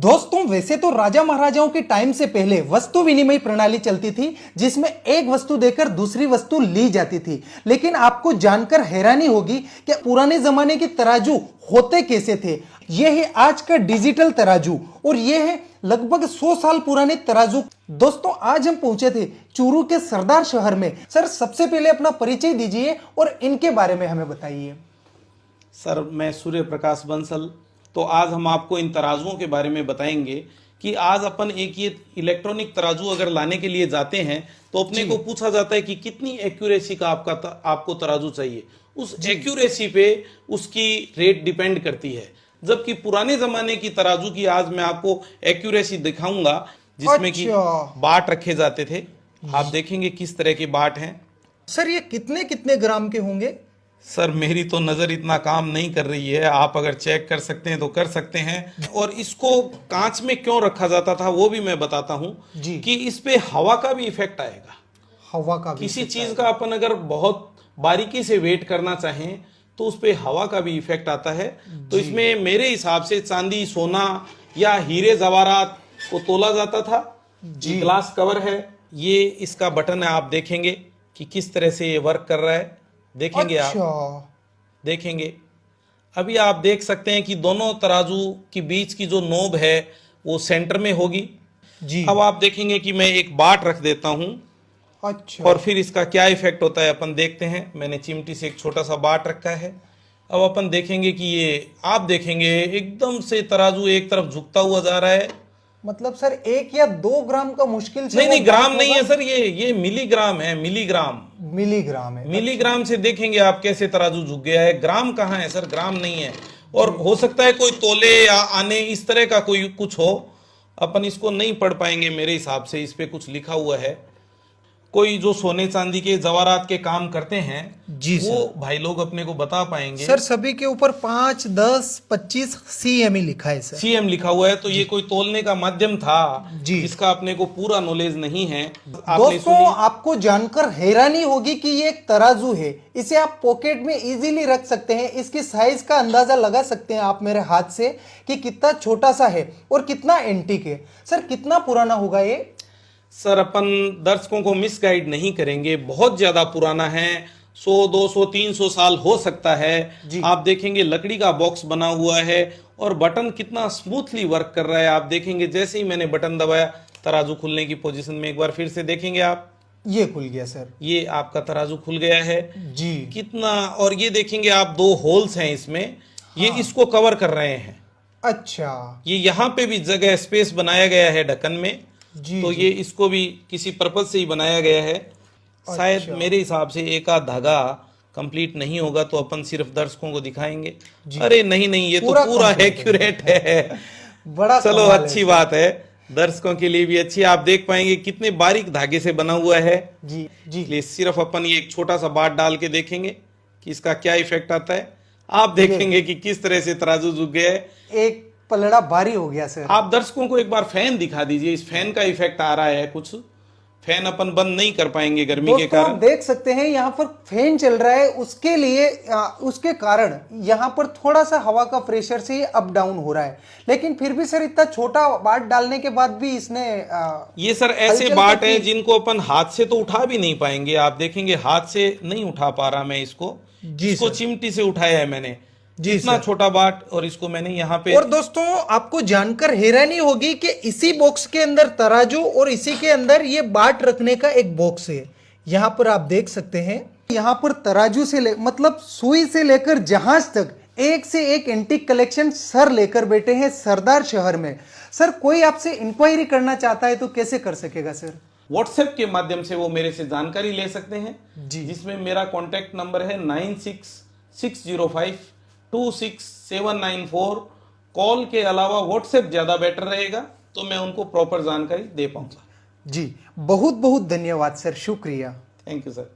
दोस्तों वैसे तो राजा महाराजाओं के टाइम से पहले वस्तु विनिमय प्रणाली चलती थी जिसमें एक वस्तु देकर दूसरी वस्तु ली जाती थी। लेकिन आपको जानकर हैरानी होगी कि पुराने जमाने के तराजू होते कैसे थे। यह है आज का डिजिटल तराजू और यह है लगभग 100 साल पुराने तराजू। दोस्तों आज हम पहुंचे थे चूरू के सरदार शहर में। सर सबसे पहले अपना परिचय दीजिए और इनके बारे में हमें बताइए। सर मैं सूर्य प्रकाश बंसल। तो आज हम आपको इन तराजुओं के बारे में बताएंगे कि आज अपन एक ये इलेक्ट्रॉनिक तराजू अगर लाने के लिए जाते हैं तो अपने को पूछा जाता है कि कितनी एक्यूरेसी का आपको तराजू चाहिए। उस एक्यूरेसी पे उसकी रेट डिपेंड करती है। जबकि पुराने जमाने की तराजू की आज मैं आपको एक्यूरेसी दिखाऊंगा जिसमें कि बाट रखे जाते थे। आप देखेंगे किस तरह के बाट हैं। सर ये कितने कितने ग्राम के होंगे? सर मेरी तो नज़र इतना काम नहीं कर रही है, आप अगर चेक कर सकते हैं तो कर सकते हैं। और इसको कांच में क्यों रखा जाता था वो भी मैं बताता हूँ कि इस पे हवा का भी इफेक्ट आएगा। हवा का भी किसी चीज का अपन अगर बहुत बारीकी से वेट करना चाहें तो उस पे हवा का भी इफेक्ट आता है। तो इसमें मेरे हिसाब से चांदी, सोना या हीरे जवाहरात को तोला जाता था। जी ग्लास कवर है, ये इसका बटन है। आप देखेंगे कि किस तरह से ये वर्क कर रहा है। देखेंगे आप देखेंगे अभी आप देख सकते हैं कि दोनों तराजू के बीच की जो नोब है वो सेंटर में होगी। जी अब आप देखेंगे कि मैं एक बाट रख देता हूं। अच्छा और फिर इसका क्या इफेक्ट होता है अपन देखते हैं। मैंने चिमटी से एक छोटा सा बाट रखा है। अब अपन देखेंगे कि ये आप देखेंगे एकदम से तराजू एक तरफ झुकता हुआ जा रहा है। मतलब सर 1 या 2 ग्राम का मुश्किल से नहीं ग्राम नहीं है सर, ये मिलीग्राम है। मिलीग्राम है। मिलीग्राम से देखेंगे आप कैसे तराजू झुक गया है। ग्राम कहाँ है सर, ग्राम नहीं है। और हो सकता है कोई तोले या आने इस तरह का कोई कुछ हो, अपन इसको नहीं पढ़ पाएंगे। मेरे हिसाब से इस पे कुछ लिखा हुआ है। कोई जो सोने चांदी के जवाहरात के काम करते हैं जी वो भाई लोग अपने को बता पाएंगे। सर सभी के ऊपर 5, 10, 25 सीएम ही लिखा है सर। सीएम लिखा हुआ है। तो ये कोई तोलने का माध्यम था जी, जिसका अपने को पूरा नॉलेज नहीं है। दोस्तों आपको जानकर हैरानी होगी कि ये एक तराजू है। इसे आप पॉकेट में इजीली रख सकते हैं। इसकी साइज का अंदाजा लगा सकते हैं आप मेरे हाथ से कि कितना छोटा सा है और कितना एंटीक है। सर कितना पुराना होगा ये? सर अपन दर्शकों को मिसगाइड नहीं करेंगे, बहुत ज्यादा पुराना है। 100, 200, 300 साल हो सकता है। आप देखेंगे लकड़ी का बॉक्स बना हुआ है और बटन कितना स्मूथली वर्क कर रहा है। आप देखेंगे जैसे ही मैंने बटन दबाया तराजू खुलने की पोजीशन में, एक बार फिर से देखेंगे आप, ये खुल गया सर। ये आपका तराजू खुल गया है जी कितना। और ये देखेंगे आप 2 होल्स हैं इसमें। ये इसको कवर कर रहे हैं। अच्छा ये यहाँ पे भी जगह स्पेस बनाया गया है ढक्कन में। तो ये इसको भी किसी पर्पज से ही बनाया गया है। शायद मेरे हिसाब से एक आध धागा कंप्लीट नहीं होगा तो अपन सिर्फ दर्शकों को दिखाएंगे। अरे नहीं ये तो पूरा एक्यूरेट है। बड़ा चलो अच्छी बात है, दर्शकों के लिए भी अच्छी। आप देख पाएंगे कितने बारीक धागे से बना हुआ है। जी सिर्फ अपन ये एक छोटा सा बात डाल के देखेंगे कि इसका क्या इफेक्ट आता है। आप देखेंगे कि किस तरह से तराजू झुक गया है। एक पलड़ा भारी हो गया सर। आप दर्शकों को एक बार फैन दिखा दीजिए। इस फैन का इफेक्ट आ रहा है कुछ। फैन अपन बंद नहीं कर पाएंगे गर्मी के कारण। आप देख सकते हैं यहाँ पर फैन चल रहा है, उसके लिए उसके कारण यहाँ पर थोड़ा सा हवा का प्रेशर से अप डाउन हो रहा है। लेकिन फिर भी सर इतना छोटा बाट डालने के बाद भी इसने ये सर ऐसे बाट हैं जिनको अपन हाथ से तो उठा भी नहीं पाएंगे। आप देखेंगे हाथ से नहीं उठा पा रहा मैं इसको चिमटी से उठाया है मैंने। इतना छोटा बाट और इसको मैंने यहाँ पे। और दोस्तों आपको जानकर हैरानी होगी कि इसी बॉक्स के अंदर तराजू और इसी के अंदर ये बाट रखने का एक बॉक्स है। यहाँ पर आप देख सकते हैं, यहाँ पर तराजू से मतलब सुई से लेकर जहाज तक एक से एक एंटीक कलेक्शन सर लेकर बैठे हैं सरदार शहर में। सर कोई आपसे इंक्वायरी करना चाहता है तो कैसे कर सकेगा सर? व्हाट्सएप के माध्यम से वो मेरे से जानकारी ले सकते हैं जी, जिसमें मेरा कॉन्टेक्ट नंबर है 9660526794। कॉल के अलावा व्हाट्सएप ज्यादा बेटर रहेगा तो मैं उनको प्रॉपर जानकारी दे पाऊंगा। जी बहुत बहुत धन्यवाद सर, शुक्रिया। Thank you sir.